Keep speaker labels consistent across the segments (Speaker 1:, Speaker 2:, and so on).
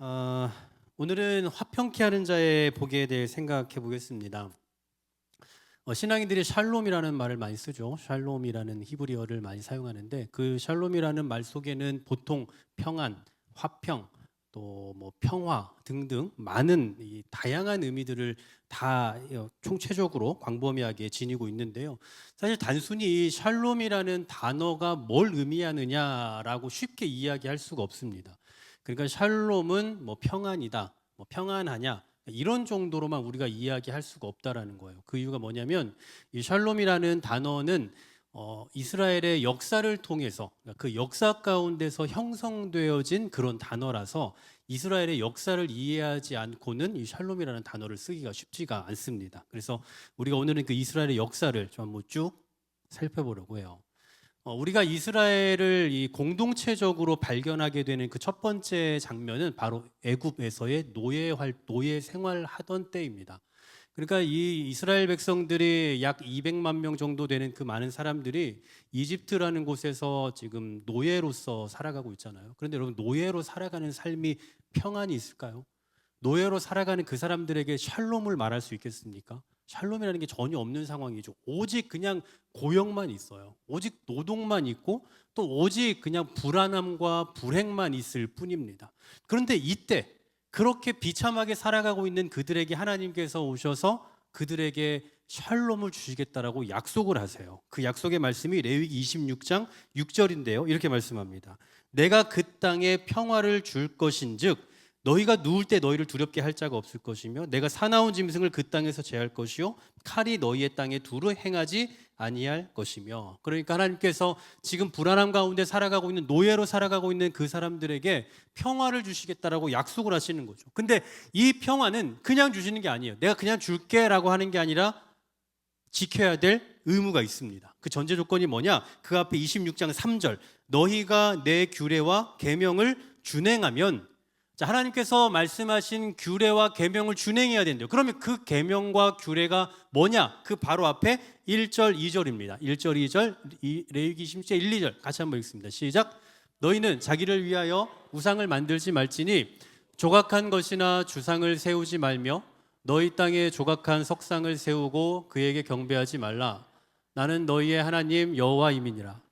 Speaker 1: 아, 오늘은 화평케 하는 자의 복에 대해 생각해 보겠습니다. 신앙인들이 샬롬이라는 말을 많이 쓰죠. 샬롬이라는 히브리어를 많이 사용하는데 그 샬롬이라는 말 속에는 보통 평안, 화평, 또 뭐 평화 등등 많은 이 다양한 의미들을 다 총체적으로 광범위하게 지니고 있는데요. 사실 단순히 이 샬롬이라는 단어가 뭘 의미하느냐라고 쉽게 이야기할 수가 없습니다. 그러니까 샬롬은 뭐 평안이다, 뭐 평안하냐 이런 정도로만 우리가 이야기할 수가 없다라는 거예요. 그 이유가 뭐냐면 이 샬롬이라는 단어는 이스라엘의 역사를 통해서 그러니까 그 역사 가운데서 형성되어진 그런 단어라서 이스라엘의 역사를 이해하지 않고는 이 샬롬이라는 단어를 쓰기가 쉽지가 않습니다. 그래서 우리가 오늘은 그 이스라엘의 역사를 좀 한번 쭉 살펴보려고 해요. 우리가 이스라엘을 이 공동체적으로 발견하게 되는 그 첫 번째 장면은 바로 애굽에서의 노예 생활하던 때입니다. 그러니까 이 이스라엘 백성들이 약 200만 명 정도 되는 그 많은 사람들이 이집트라는 곳에서 지금 노예로서 살아가고 있잖아요. 그런데 여러분, 노예로 살아가는 삶이 평안이 있을까요? 노예로 살아가는 그 사람들에게 샬롬을 말할 수 있겠습니까? 샬롬이라는 게 전혀 없는 상황이죠. 오직 그냥 고역만 있어요. 오직 노동만 있고 또 오직 그냥 불안함과 불행만 있을 뿐입니다. 그런데 이때 그렇게 비참하게 살아가고 있는 그들에게 하나님께서 오셔서 그들에게 샬롬을 주시겠다라고 약속을 하세요. 그 약속의 말씀이 레위기 26장 6절인데요. 이렇게 말씀합니다. 내가 그 땅에 평화를 줄 것인즉 너희가 누울 때 너희를 두렵게 할 자가 없을 것이며 내가 사나운 짐승을 그 땅에서 제할 것이요 칼이 너희의 땅에 두루 행하지 아니할 것이며. 그러니까 하나님께서 지금 불안함 가운데 살아가고 있는 노예로 살아가고 있는 그 사람들에게 평화를 주시겠다라고 약속을 하시는 거죠. 근데 이 평화는 그냥 주시는 게 아니에요. 내가 그냥 줄게라고 하는 게 아니라 지켜야 될 의무가 있습니다. 그 전제 조건이 뭐냐? 그 앞에 26장 3절 너희가 내 규례와 계명을 준행하면, 자, 하나님께서 말씀하신 규례와 계명을 준행해야 된대요. 그러면 그 계명과 규례가 뭐냐? 그 바로 앞에 1절, 2절입니다. 1절, 2절, 레위기 26장 1, 2절 같이 한번 읽습니다. 시작. 너희는 자기를 위하여 우상을 만들지 말지니 조각한 것이나 주상을 세우지 말며 너희 땅에 조각한 석상을 세우고 그에게 경배하지 말라. 나는 너희의 하나님 여호와임이니라.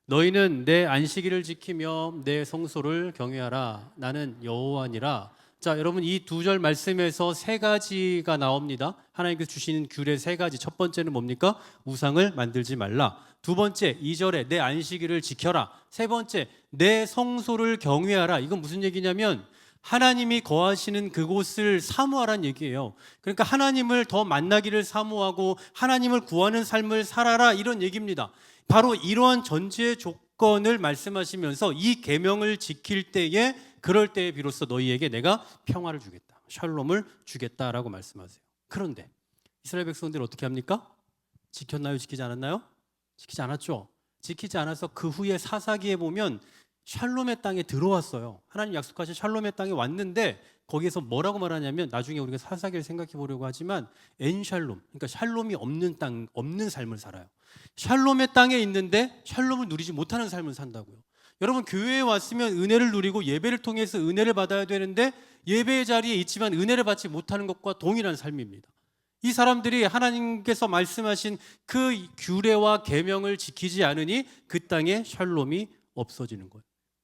Speaker 1: 너희는 내 안식일을 지키며 내 성소를 경외하라. 나는 여호와니라. 자, 여러분, 이 두 절 말씀에서 세 가지가 나옵니다. 하나님께서 주시는 규례 세 가지. 첫 번째는 뭡니까? 우상을 만들지 말라. 두 번째, 2절에 내 안식일을 지켜라. 세 번째, 내 성소를 경외하라. 이건 무슨 얘기냐면 하나님이 거하시는 그곳을 사모하라는 얘기예요. 그러니까 하나님을 더 만나기를 사모하고 하나님을 구하는 삶을 살아라, 이런 얘기입니다. 바로 이러한 전제 조건을 말씀하시면서 이 계명을 지킬 때에, 그럴 때에 비로소 너희에게 내가 평화를 주겠다, 샬롬을 주겠다라고 말씀하세요. 그런데 이스라엘 백성들이 어떻게 합니까? 지켰나요? 지키지 않았나요? 지키지 않았죠. 지키지 않아서 그 후에 사사기에 보면 샬롬의 땅에 들어왔어요. 하나님 약속하신 샬롬의 땅에 왔는데 거기에서 뭐라고 말하냐면, 나중에 우리가 사사기를 생각해 보려고 하지만 엔샬롬, 그러니까 샬롬이 없는 땅, 없는 삶을 살아요. 샬롬의 땅에 있는데 샬롬을 누리지 못하는 삶을 산다고요. 여러분, 교회에 왔으면 은혜를 누리고 예배를 통해서 은혜를 받아야 되는데 예배의 자리에 있지만 은혜를 받지 못하는 것과 동일한 삶입니다. 이 사람들이 하나님께서 말씀하신 그 규례와 계명을 지키지 않으니 그 땅에 샬롬이 없어지는 거예요.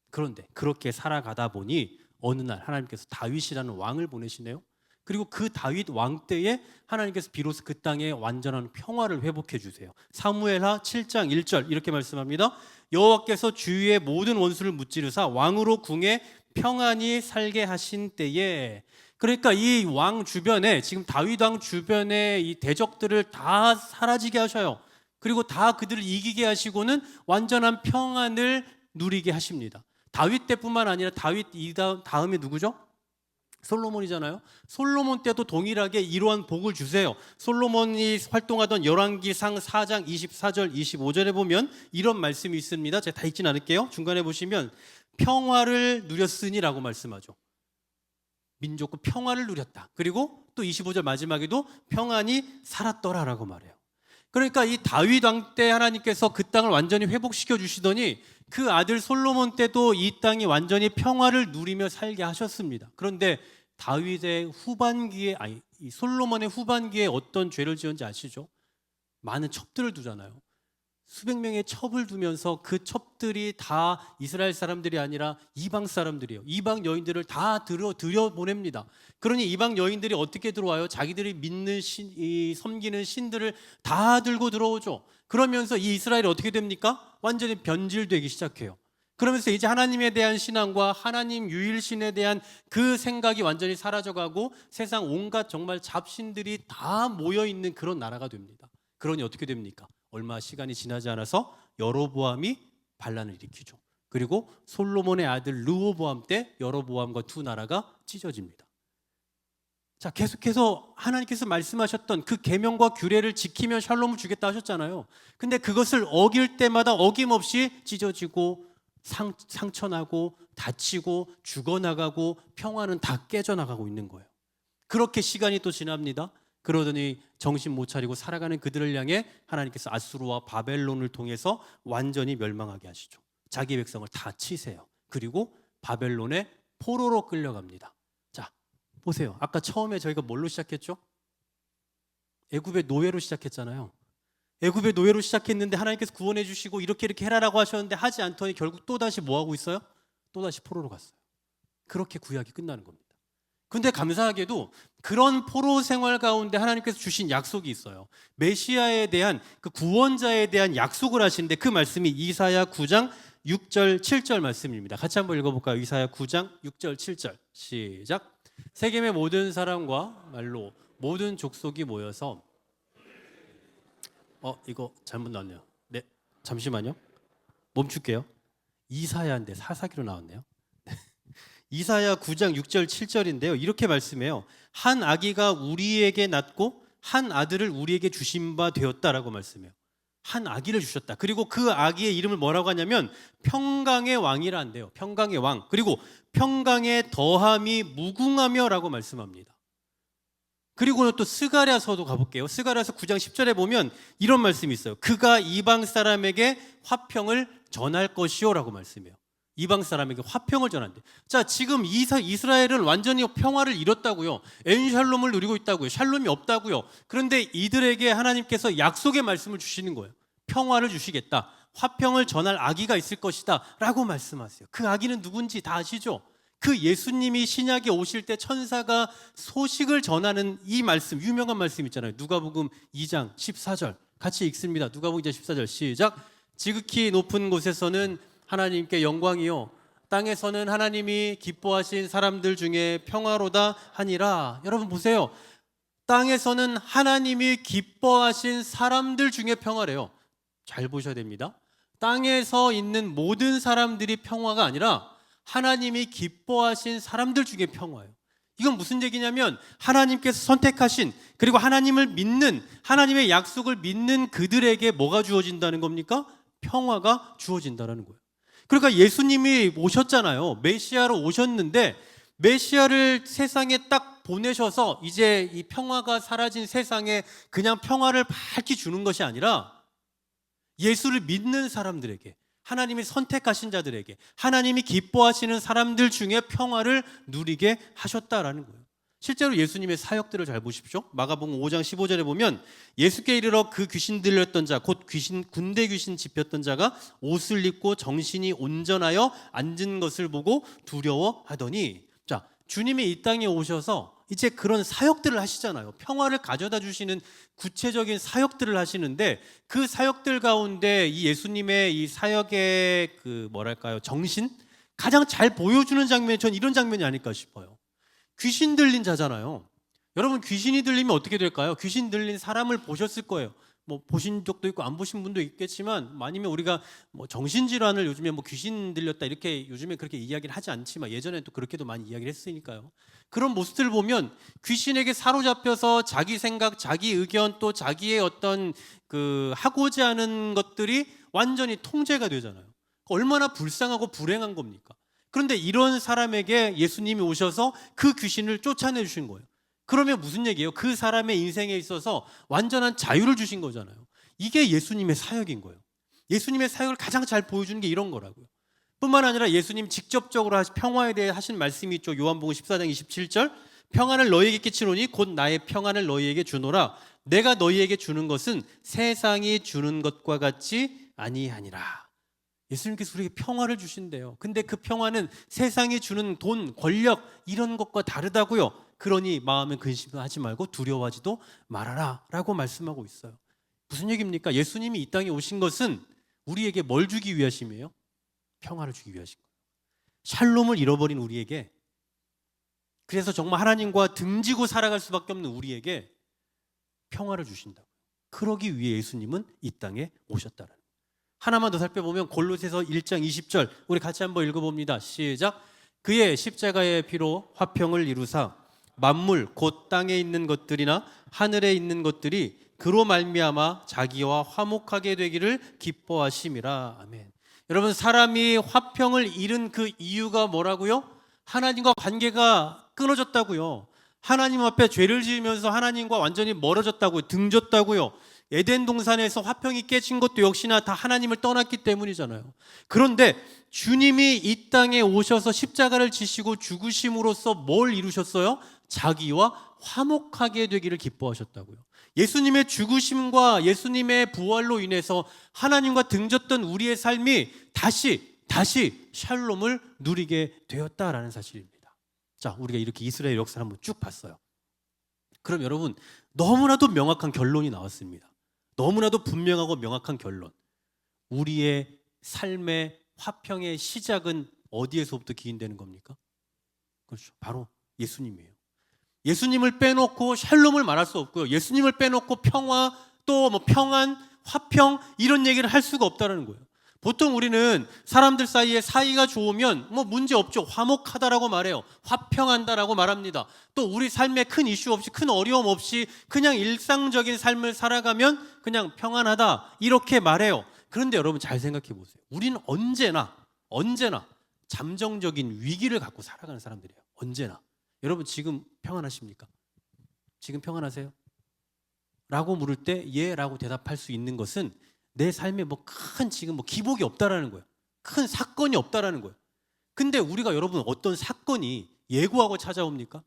Speaker 1: 그런데 그렇게 살아가다 보니 어느 날 하나님께서 다윗이라는 왕을 보내시네요. 그리고 그 다윗 왕 때에 하나님께서 비로소 그 땅에 완전한 평화를 회복해 주세요. 사무엘하 7장 1절 이렇게 말씀합니다. 여호와께서 주위의 모든 원수를 무찌르사 왕으로 궁에 평안히 살게 하신 때에. 그러니까 이 왕 주변에, 지금 다윗 왕 주변에 이 대적들을 다 사라지게 하셔요. 그리고 다 그들을 이기게 하시고는 완전한 평안을 누리게 하십니다. 다윗 때뿐만 아니라 다윗 다음에 누구죠? 솔로몬이잖아요. 솔로몬 때도 동일하게 이러한 복을 주세요. 솔로몬이 활동하던 열왕기상 4장 24절 25절에 보면 이런 말씀이 있습니다. 제가 다 읽진 않을게요. 중간에 보시면 평화를 누렸으니라고 말씀하죠. 민족과 평화를 누렸다. 그리고 또 25절 마지막에도 평안히 살았더라라고 말해요. 그러니까 이 다윗 왕 때 하나님께서 그 땅을 완전히 회복시켜 주시더니 그 아들 솔로몬 때도 이 땅이 완전히 평화를 누리며 살게 하셨습니다. 그런데 다윗의 후반기에, 이 솔로몬의 후반기에 어떤 죄를 지었는지 아시죠? 많은 첩들을 두잖아요. 수백 명의 첩을 두면서 그 첩들이 다 이스라엘 사람들이 아니라 이방 사람들이에요. 이방 여인들을 다 들여보냅니다. 그러니 이방 여인들이 어떻게 들어와요? 자기들이 믿는 섬기는 신들을 다 들고 들어오죠. 그러면서 이 이스라엘이 어떻게 됩니까? 완전히 변질되기 시작해요. 그러면서 이제 하나님에 대한 신앙과 하나님 유일신에 대한 그 생각이 완전히 사라져가고 세상 온갖 정말 잡신들이 다 모여있는 그런 나라가 됩니다. 그러니 어떻게 됩니까? 얼마 시간이 지나지 않아서 여로보암이 반란을 일으키죠. 그리고 솔로몬의 아들 르호보암 때 여로보암과 두 나라가 찢어집니다. 자, 계속해서 하나님께서 말씀하셨던 그 계명과 규례를 지키면 샬롬을 주겠다 하셨잖아요. 근데 그것을 어길 때마다 어김없이 찢어지고 상처나고 다치고 죽어나가고 평화는 다 깨져나가고 있는 거예요. 그렇게 시간이 또 지납니다. 그러더니 정신 못 차리고 살아가는 그들을 향해 하나님께서 아수르와 바벨론을 통해서 완전히 멸망하게 하시죠. 자기 백성을 다 치세요. 그리고 바벨론의 포로로 끌려갑니다. 자, 보세요. 아까 처음에 저희가 뭘로 시작했죠? 애굽의 노예로 시작했잖아요. 애굽의 노예로 시작했는데 하나님께서 구원해 주시고 이렇게 해라라고 하셨는데 하지 않더니 결국 또다시 뭐 하고 있어요? 또다시 포로로 갔어요. 그렇게 구약이 끝나는 겁니다. 근데 감사하게도 그런 포로 생활 가운데 하나님께서 주신 약속이 있어요. 메시아에 대한 그 구원자에 대한 약속을 하시는데 그 말씀이 이사야 9장 6절 7절 말씀입니다. 같이 한번 읽어볼까요? 이사야 9장 6절 7절 시작. 세겜의 모든 사람과 말로 모든 족속이 모여서 이거 잘못 나왔네요. 네, 잠시만요. 멈출게요. 이사야인데 사사기로 나왔네요. 이사야 9장 6절 7절인데요. 이렇게 말씀해요. 한 아기가 우리에게 낳고 한 아들을 우리에게 주신 바 되었다라고 말씀해요. 한 아기를 주셨다. 그리고 그 아기의 이름을 뭐라고 하냐면 평강의 왕이라 한대요. 평강의 왕. 그리고 평강의 더함이 무궁하며라고 말씀합니다. 그리고 또 스가랴서도 가볼게요. 스가랴서 9장 10절에 보면 이런 말씀이 있어요. 그가 이방 사람에게 화평을 전할 것이요라고 말씀해요. 이방 사람에게 화평을 전한대. 자, 지금 이스라엘은 완전히 평화를 잃었다고요. 엔샬롬을 누리고 있다고요. 샬롬이 없다고요. 그런데 이들에게 하나님께서 약속의 말씀을 주시는 거예요. 평화를 주시겠다. 화평을 전할 아기가 있을 것이다 라고 말씀하세요. 그 아기는 누군지 다 아시죠? 그 예수님이 신약에 오실 때 천사가 소식을 전하는 이 말씀, 유명한 말씀 있잖아요. 누가복음 2장 14절 같이 읽습니다. 누가복음 2장 14절 시작. 지극히 높은 곳에서는 하나님께 영광이요 땅에서는 하나님이 기뻐하신 사람들 중에 평화로다 하니라. 여러분 보세요. 땅에서는 하나님이 기뻐하신 사람들 중에 평화래요. 잘 보셔야 됩니다. 땅에서 있는 모든 사람들이 평화가 아니라 하나님이 기뻐하신 사람들 중에 평화예요. 이건 무슨 얘기냐면 하나님께서 선택하신 그리고 하나님을 믿는 하나님의 약속을 믿는 그들에게 뭐가 주어진다는 겁니까? 평화가 주어진다는 거예요. 그러니까 예수님이 오셨잖아요. 메시아로 오셨는데 메시아를 세상에 딱 보내셔서 이제 이 평화가 사라진 세상에 그냥 평화를 밝히 주는 것이 아니라 예수를 믿는 사람들에게 하나님이 선택하신 자들에게 하나님이 기뻐하시는 사람들 중에 평화를 누리게 하셨다라는 거예요. 실제로 예수님의 사역들을 잘 보십시오. 마가복음 5장 15절에 보면 예수께 이르러 그 귀신 들렸던 자, 곧 군대 귀신 집혔던 자가 옷을 입고 정신이 온전하여 앉은 것을 보고 두려워하더니, 자, 주님이 이 땅에 오셔서 이제 그런 사역들을 하시잖아요. 평화를 가져다 주시는 구체적인 사역들을 하시는데 그 사역들 가운데 이 예수님의 이 사역의 그 정신 가장 잘 보여주는 장면이 전 이런 장면이 아닐까 싶어요. 귀신 들린 자잖아요. 여러분 귀신이 들리면 어떻게 될까요? 귀신 들린 사람을 보셨을 거예요. 뭐 보신 적도 있고 안 보신 분도 있겠지만, 아니면 우리가 뭐 정신질환을 요즘에 뭐 귀신 들렸다 이렇게 요즘에 그렇게 이야기를 하지 않지만 예전에 또 그렇게도 많이 이야기를 했으니까요. 그런 모습들을 보면 귀신에게 사로잡혀서 자기 생각, 자기 의견 또 자기의 어떤 그 하고자 하는 것들이 완전히 통제가 되잖아요. 얼마나 불쌍하고 불행한 겁니까? 그런데 이런 사람에게 예수님이 오셔서 그 귀신을 쫓아내 주신 거예요. 그러면 무슨 얘기예요? 그 사람의 인생에 있어서 완전한 자유를 주신 거잖아요. 이게 예수님의 사역인 거예요. 예수님의 사역을 가장 잘 보여주는 게 이런 거라고요. 뿐만 아니라 예수님 직접적으로 평화에 대해 하신 말씀이 있죠. 요한복음 14장 27절, 평안을 너희에게 끼치노니 곧 나의 평안을 너희에게 주노라. 내가 너희에게 주는 것은 세상이 주는 것과 같지 아니하니라. 예수님께서 우리에게 평화를 주신대요. 근데 그 평화는 세상이 주는 돈, 권력 이런 것과 다르다고요. 그러니 마음에 근심하지 말고 두려워하지도 말아라 라고 말씀하고 있어요. 무슨 얘기입니까? 예수님이 이 땅에 오신 것은 우리에게 뭘 주기 위하심이에요? 평화를 주기 위하신 거예요. 샬롬을 잃어버린 우리에게, 그래서 정말 하나님과 등지고 살아갈 수밖에 없는 우리에게 평화를 주신다고요. 그러기 위해 예수님은 이 땅에 오셨다는 거예요. 하나만 더 살펴보면 골로새서 1장 20절 우리 같이 한번 읽어봅니다. 시작. 그의 십자가의 피로 화평을 이루사 만물 곧 땅에 있는 것들이나 하늘에 있는 것들이 그로 말미암아 자기와 화목하게 되기를 기뻐하심이라. 아멘. 여러분, 사람이 화평을 잃은 그 이유가 뭐라고요? 하나님과 관계가 끊어졌다고요. 하나님 앞에 죄를 지으면서 하나님과 완전히 멀어졌다고요. 등졌다고요. 에덴 동산에서 화평이 깨진 것도 역시나 다 하나님을 떠났기 때문이잖아요. 그런데 주님이 이 땅에 오셔서 십자가를 지시고 죽으심으로써 뭘 이루셨어요? 자기와 화목하게 되기를 기뻐하셨다고요. 예수님의 죽으심과 예수님의 부활로 인해서 하나님과 등졌던 우리의 삶이 다시 샬롬을 누리게 되었다라는 사실입니다. 자, 우리가 이렇게 이스라엘 역사를 한번 쭉 봤어요. 그럼 여러분, 너무나도 명확한 결론이 나왔습니다. 너무나도 분명하고 명확한 결론. 우리의 삶의 화평의 시작은 어디에서부터 기인되는 겁니까? 그렇죠. 바로 예수님이에요. 예수님을 빼놓고 샬롬을 말할 수 없고요. 예수님을 빼놓고 평화, 또 뭐 평안, 화평 이런 얘기를 할 수가 없다는 거예요. 보통 우리는 사람들 사이에 사이가 좋으면 뭐 문제 없죠. 화목하다라고 말해요. 화평한다라고 말합니다. 또 우리 삶에 큰 이슈 없이, 큰 어려움 없이 그냥 일상적인 삶을 살아가면 그냥 평안하다 이렇게 말해요. 그런데 여러분 잘 생각해 보세요. 우리는 언제나 잠정적인 위기를 갖고 살아가는 사람들이에요. 언제나. 여러분 지금 평안하십니까? 지금 평안하세요? 라고 물을 때 예 라고 대답할 수 있는 것은 내 삶에 큰 지금 기복이 없다라는 거예요. 큰 사건이 없다라는 거예요. 근데 우리가 여러분 어떤 사건이 예고하고 찾아옵니까?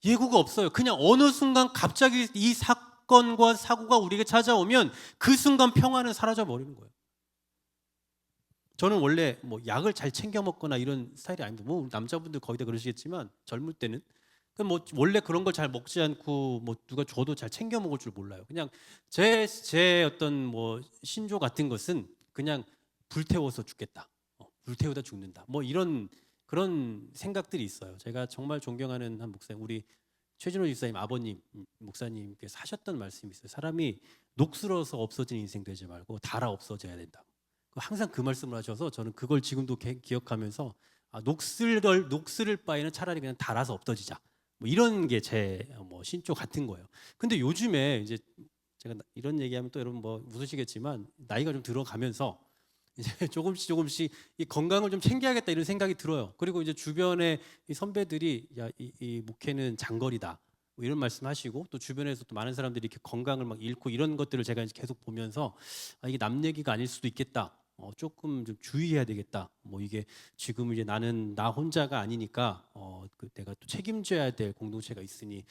Speaker 1: 예고가 없어요. 그냥 어느 순간 갑자기 이 사건과 사고가 우리에게 찾아오면 그 순간 평안은 사라져 버리는 거예요. 저는 원래 약을 잘 챙겨 먹거나 이런 스타일이 아닙니다. 남자분들 거의 다 그러시겠지만 젊을 때는 원래 그런 걸 잘 먹지 않고 누가 줘도 잘 챙겨 먹을 줄 몰라요. 그냥 제 어떤 신조 같은 것은 그냥 불태워서 죽겠다, 불태우다 죽는다, 이런 그런 생각들이 있어요. 제가 정말 존경하는 한 목사님, 우리 최진호 집사님 아버님 목사님께서 하셨던 말씀이 있어요. 사람이 녹슬어서 없어진 인생 되지 말고 달아 없어져야 된다. 항상 그 말씀을 하셔서 저는 그걸 지금도 기억하면서 녹슬을 바에는 차라리 그냥 달아서 없어지자. 이런 게 제 신조 같은 거예요. 근데 요즘에 이제 제가 이런 얘기하면 또 여러분 웃으시겠지만 나이가 좀 들어가면서 이제 조금씩 이 건강을 좀 챙겨야겠다 이런 생각이 들어요. 그리고 이제 주변에 이 선배들이 이 목회는 장거리다 이런 말씀하시고, 또 주변에서 또 많은 사람들이 이렇게 건강을 잃고 이런 것들을 제가 이제 계속 보면서 이게 남 얘기가 아닐 수도 있겠다. 조금 좀 주의해야 되겠다. 이게 지금 이제 나는 나 혼자가 아니니까 내가 또 책임져야 될 공동체가 있으니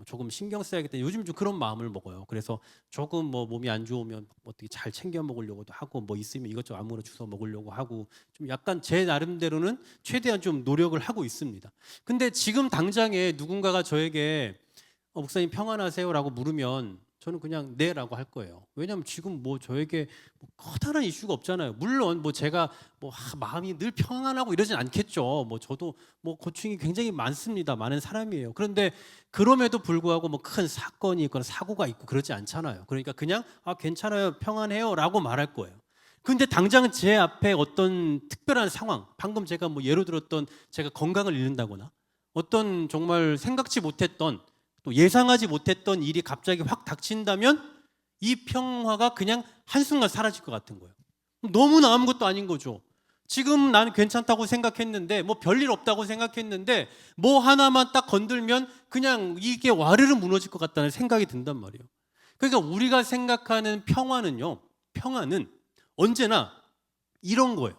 Speaker 1: 조금 신경 써야겠다. 요즘 좀 그런 마음을 먹어요. 그래서 조금 몸이 안 좋으면 어떻게 잘 챙겨 먹으려고도 하고 있으면 이것저것 아무거나 주워 먹으려고 하고 좀 약간 제 나름대로는 최대한 좀 노력을 하고 있습니다. 근데 지금 당장에 누군가가 저에게 목사님 평안하세요라고 물으면 저는 그냥 네라고 할 거예요. 왜냐하면 지금 저에게 커다란 이슈가 없잖아요. 물론 제가 마음이 늘 평안하고 이러진 않겠죠. 저도 고충이 굉장히 많습니다. 많은 사람이에요. 그런데 그럼에도 불구하고 큰 사건이 있거나 사고가 있고 그러지 않잖아요. 그러니까 그냥 괜찮아요, 평안해요라고 말할 거예요. 근데 당장 제 앞에 어떤 특별한 상황, 방금 제가 예로 들었던 제가 건강을 잃는다거나 어떤 정말 생각지 못했던 또 예상하지 못했던 일이 갑자기 확 닥친다면 이 평화가 그냥 한순간 사라질 것 같은 거예요. 너무나 아무것도 아닌 거죠. 지금 나는 괜찮다고 생각했는데 별일 없다고 생각했는데 하나만 딱 건들면 그냥 이게 와르르 무너질 것 같다는 생각이 든단 말이에요. 그러니까 우리가 생각하는 평화는 언제나 이런 거예요.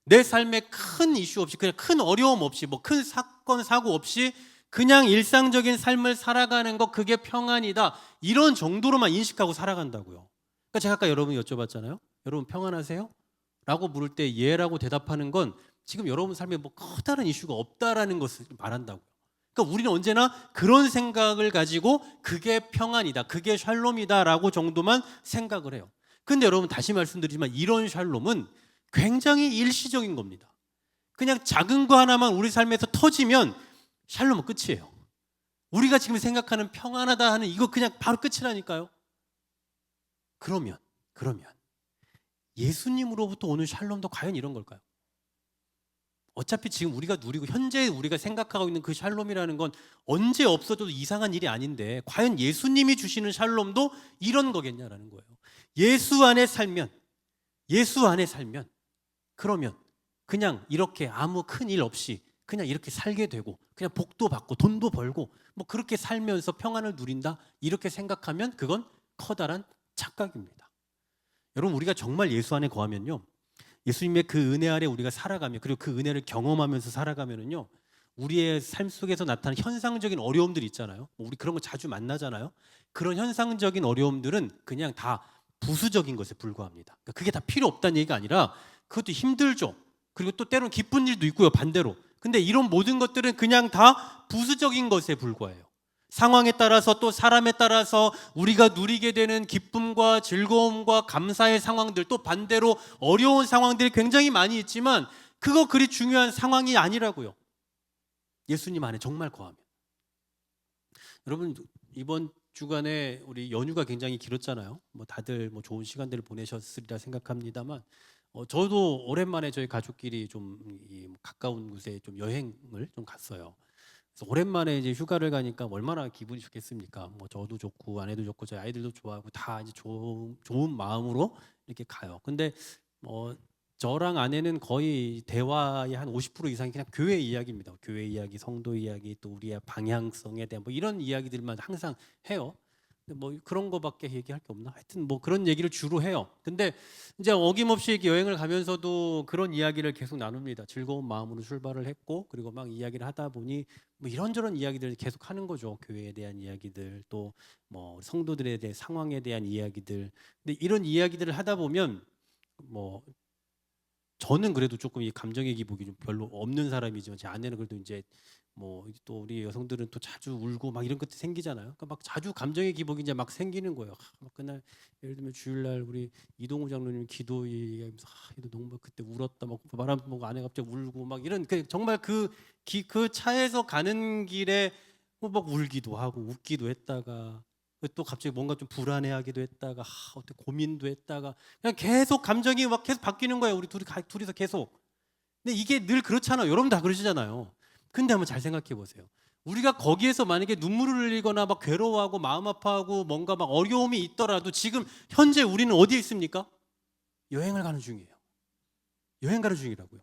Speaker 1: 내 삶에 큰 이슈 없이, 그냥 큰 어려움 없이, 뭐 큰 사건 사고 없이 그냥 일상적인 삶을 살아가는 거, 그게 평안이다, 이런 정도로만 인식하고 살아간다고요. 그러니까 제가 아까 여러분 여쭤봤잖아요. 여러분 평안하세요? 라고 물을 때 예라고 대답하는 건 지금 여러분 삶에 뭐 커다란 이슈가 없다라는 것을 말한다고요. 그러니까 우리는 언제나 그런 생각을 가지고 그게 평안이다, 그게 샬롬이다라고 정도만 생각을 해요. 근데 여러분 다시 말씀드리지만 이런 샬롬은 굉장히 일시적인 겁니다. 그냥 작은 거 하나만 우리 삶에서 터지면 샬롬은 끝이에요. 우리가 지금 생각하는 평안하다 하는 이거 그냥 바로 끝이라니까요. 그러면 예수님으로부터 오는 샬롬도 과연 이런 걸까요? 어차피 지금 우리가 누리고 현재 우리가 생각하고 있는 그 샬롬이라는 건 언제 없어져도 이상한 일이 아닌데, 과연 예수님이 주시는 샬롬도 이런 거겠냐라는 거예요. 예수 안에 살면 그러면 그냥 이렇게 아무 큰일 없이 그냥 이렇게 살게 되고, 그냥 복도 받고 돈도 벌고 뭐 그렇게 살면서 평안을 누린다, 이렇게 생각하면 그건 커다란 착각입니다. 여러분, 우리가 정말 예수 안에 거하면요, 예수님의 그 은혜 아래 우리가 살아가면, 그리고 그 은혜를 경험하면서 살아가면은요, 우리의 삶 속에서 나타나는 현상적인 어려움들 있잖아요. 우리 그런 거 자주 만나잖아요. 그런 현상적인 어려움들은 그냥 다 부수적인 것에 불과합니다. 그러니까 그게 다 필요 없다는 얘기가 아니라 그것도 힘들죠. 그리고 또 때로는 기쁜 일도 있고요, 반대로. 근데 이런 모든 것들은 그냥 다 부수적인 것에 불과해요. 상황에 따라서, 또 사람에 따라서 우리가 누리게 되는 기쁨과 즐거움과 감사의 상황들, 또 반대로 어려운 상황들이 굉장히 많이 있지만 그거 그리 중요한 상황이 아니라고요. 예수님 안에 정말 거하면. 여러분, 이번 주간에 우리 연휴가 굉장히 길었잖아요. 뭐 다들 뭐 좋은 시간들을 보내셨으리라 생각합니다만, 저도 오랜만에 저희 가족끼리 좀 가까운 곳에 좀 여행을 좀 갔어요. 그래서 오랜만에 이제 휴가를 가니까 얼마나 기분이 좋겠습니까? 뭐 저도 좋고 아내도 좋고 저희 아이들도 좋아하고 다 이제 좋은 마음으로 이렇게 가요. 근데 저랑 아내는 거의 대화의 한 50% 이상이 그냥 교회 이야기입니다. 교회 이야기, 성도 이야기, 또 우리의 방향성에 대한 뭐 이런 이야기들만 항상 해요. 뭐 그런 거밖에 얘기할 게 없나? 하여튼 뭐 그런 얘기를 주로 해요. 근데 이제 어김없이 이렇게 여행을 가면서도 그런 이야기를 계속 나눕니다. 즐거운 마음으로 출발을 했고, 그리고 막 이야기를 하다 보니 뭐 이런저런 이야기들을 계속 하는 거죠. 교회에 대한 이야기들, 또 뭐 성도들에 대한 상황에 대한 이야기들. 근데 이런 이야기들을 하다 보면 뭐 저는 그래도 조금 이 감정의 기복이 좀 별로 없는 사람이지만, 제 아내는 그래도 이제 뭐 또 우리 여성들은 또 자주 울고 막 이런 것도 생기잖아요. 그러니까 막 자주 감정의 기복이 이제 막 생기는 거예요. 막 그날 예를 들면 주일날 우리 이동우 장로님 기도 얘기하면서 너무 그때 울었다, 막 바람 보고 아내 갑자기 울고 막 이런, 정말 그 차에서 가는 길에 막 울기도 하고 웃기도 했다가 또 갑자기 뭔가 좀 불안해하기도 했다가 어떻게 고민도 했다가, 그냥 계속 감정이 막 계속 바뀌는 거예요. 우리 둘이서 계속. 근데 이게 늘 그렇잖아요. 여러분 다 그러시잖아요. 근데 한번 잘 생각해 보세요. 우리가 거기에서 만약에 눈물을 흘리거나 막 괴로워하고 마음 아파하고 뭔가 막 어려움이 있더라도 지금 현재 우리는 어디에 있습니까? 여행을 가는 중이에요. 여행 가는 중이라고요.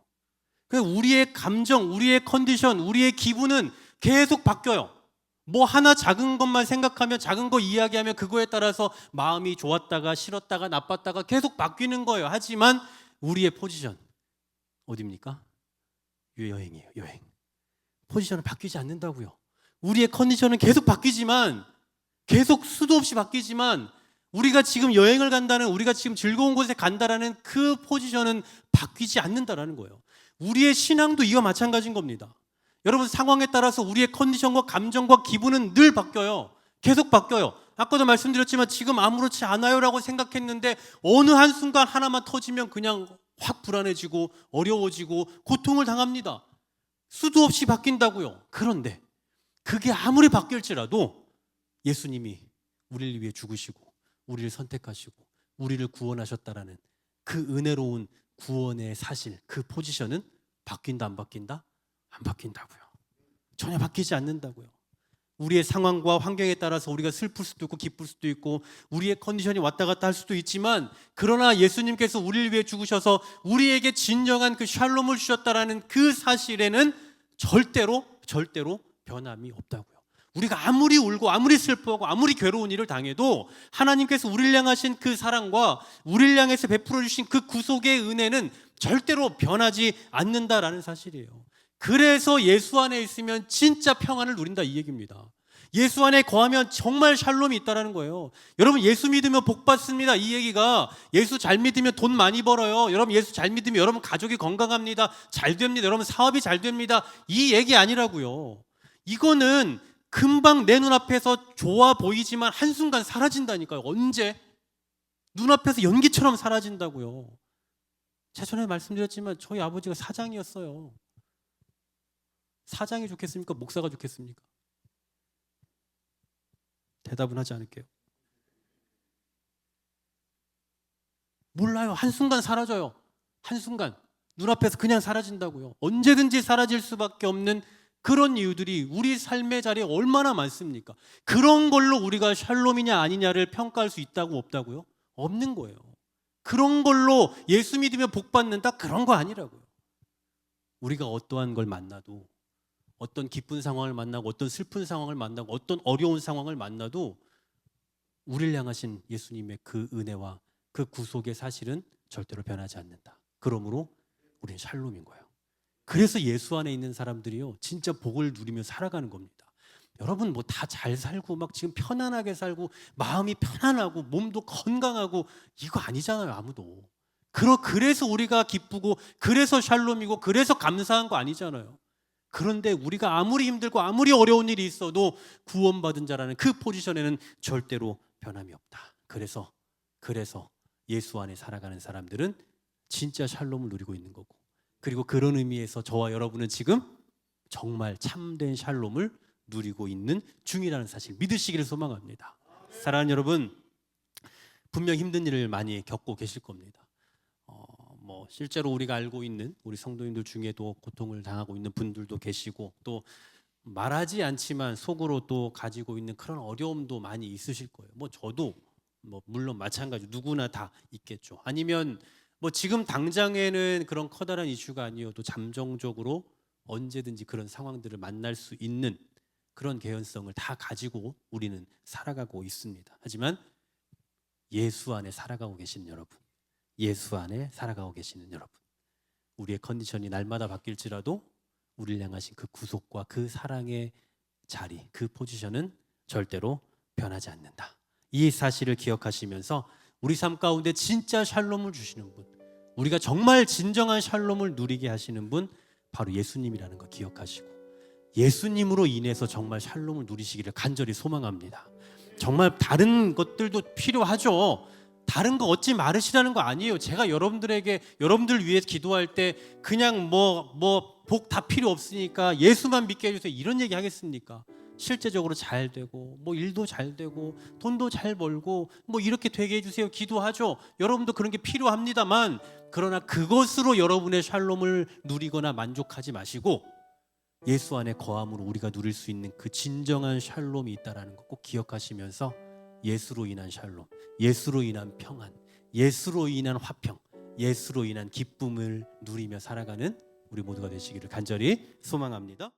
Speaker 1: 우리의 감정, 우리의 컨디션, 우리의 기분은 계속 바뀌어요. 뭐 하나 작은 것만 생각하면, 작은 거 이야기하면 그거에 따라서 마음이 좋았다가 싫었다가 나빴다가 계속 바뀌는 거예요. 하지만 우리의 포지션 어디입니까? 여행이에요. 여행. 포지션은 바뀌지 않는다고요. 우리의 컨디션은 계속 바뀌지만, 계속 수도 없이 바뀌지만, 우리가 지금 여행을 간다는, 우리가 지금 즐거운 곳에 간다라는 그 포지션은 바뀌지 않는다라는 거예요. 우리의 신앙도 이와 마찬가지인 겁니다. 여러분, 상황에 따라서 우리의 컨디션과 감정과 기분은 늘 바뀌어요. 계속 바뀌어요. 아까도 말씀드렸지만 지금 아무렇지 않아요라고 생각했는데 어느 한순간 하나만 터지면 그냥 확 불안해지고 어려워지고 고통을 당합니다. 수도 없이 바뀐다고요. 그런데 그게 아무리 바뀔지라도 예수님이 우리를 위해 죽으시고 우리를 선택하시고 우리를 구원하셨다라는 그 은혜로운 구원의 사실, 그 포지션은 바뀐다 안 바뀐다? 안 바뀐다고요. 전혀 바뀌지 않는다고요. 우리의 상황과 환경에 따라서 우리가 슬플 수도 있고 기쁠 수도 있고 우리의 컨디션이 왔다 갔다 할 수도 있지만, 그러나 예수님께서 우리를 위해 죽으셔서 우리에게 진정한 그 샬롬을 주셨다라는 그 사실에는 절대로 변함이 없다고요. 우리가 아무리 울고 아무리 슬퍼하고 아무리 괴로운 일을 당해도 하나님께서 우리를 향하신 그 사랑과 우리를 향해서 베풀어 주신 그 구속의 은혜는 절대로 변하지 않는다라는 사실이에요. 그래서 예수 안에 있으면 진짜 평안을 누린다 이 얘기입니다. 예수 안에 거하면 정말 샬롬이 있다는 거예요. 여러분, 예수 믿으면 복 받습니다 이 얘기가, 예수 잘 믿으면 돈 많이 벌어요, 여러분 예수 잘 믿으면 여러분 가족이 건강합니다, 잘 됩니다, 여러분 사업이 잘 됩니다, 이 얘기 아니라고요. 이거는 금방 내 눈앞에서 좋아 보이지만 한순간 사라진다니까요. 언제? 눈앞에서 연기처럼 사라진다고요. 제가 전에 말씀드렸지만 저희 아버지가 사장이었어요. 사장이 좋겠습니까? 목사가 좋겠습니까? 대답은 하지 않을게요. 몰라요. 한순간 사라져요. 한순간 눈앞에서 그냥 사라진다고요. 언제든지 사라질 수밖에 없는 그런 이유들이 우리 삶의 자리에 얼마나 많습니까? 그런 걸로 우리가 샬롬이냐 아니냐를 평가할 수 있다고 없다고요? 없는 거예요. 그런 걸로 예수 믿으면 복 받는다, 그런 거 아니라고요. 우리가 어떠한 걸 만나도, 어떤 기쁜 상황을 만나고 어떤 슬픈 상황을 만나고 어떤 어려운 상황을 만나도 우리를 향하신 예수님의 그 은혜와 그 구속의 사실은 절대로 변하지 않는다. 그러므로 우리는 샬롬인 거예요. 그래서 예수 안에 있는 사람들이요, 진짜 복을 누리며 살아가는 겁니다. 여러분 뭐 다 잘 살고 막 지금 편안하게 살고 마음이 편안하고 몸도 건강하고 이거 아니잖아요, 아무도. 그래서 우리가 기쁘고 그래서 샬롬이고 그래서 감사한 거 아니잖아요. 그런데 우리가 아무리 힘들고 아무리 어려운 일이 있어도 구원받은 자라는 그 포지션에는 절대로 변함이 없다. 그래서 예수 안에 살아가는 사람들은 진짜 샬롬을 누리고 있는 거고, 그리고 그런 의미에서 저와 여러분은 지금 정말 참된 샬롬을 누리고 있는 중이라는 사실 믿으시기를 소망합니다. 사랑하는 여러분, 분명 힘든 일을 많이 겪고 계실 겁니다. 실제로 우리가 알고 있는 우리 성도님들 중에도 고통을 당하고 있는 분들도 계시고, 또 말하지 않지만 속으로 또 가지고 있는 그런 어려움도 많이 있으실 거예요. 저도 물론 마찬가지, 누구나 다 있겠죠. 아니면 지금 당장에는 그런 커다란 이슈가 아니어도 잠정적으로 언제든지 그런 상황들을 만날 수 있는 그런 개연성을 다 가지고 우리는 살아가고 있습니다. 하지만 예수 안에 살아가고 계신 여러분, 예수 안에 살아가고 계시는 여러분, 우리의 컨디션이 날마다 바뀔지라도 우리를 향하신 그 구속과 그 사랑의 자리, 그 포지션은 절대로 변하지 않는다. 이 사실을 기억하시면서 우리 삶 가운데 진짜 샬롬을 주시는 분, 우리가 정말 진정한 샬롬을 누리게 하시는 분, 바로 예수님이라는 거 기억하시고 예수님으로 인해서 정말 샬롬을 누리시기를 간절히 소망합니다. 정말 다른 것들도 필요하죠. 다른 거 얻지 말으시라는 거 아니에요. 제가 여러분들 위해 기도할 때 그냥 복 다 필요 없으니까 예수만 믿게 해주세요 이런 얘기 하겠습니까? 실제적으로 잘 되고 일도 잘 되고 돈도 잘 벌고 이렇게 되게 해주세요 기도하죠. 여러분도 그런 게 필요합니다만, 그러나 그것으로 여러분의 샬롬을 누리거나 만족하지 마시고 예수 안에 거함으로 우리가 누릴 수 있는 그 진정한 샬롬이 있다는 거 꼭 기억하시면서 예수로 인한 샬롬, 예수로 인한 평안, 예수로 인한 화평, 예수로 인한 기쁨을 누리며 살아가는 우리 모두가 되시기를 간절히 소망합니다.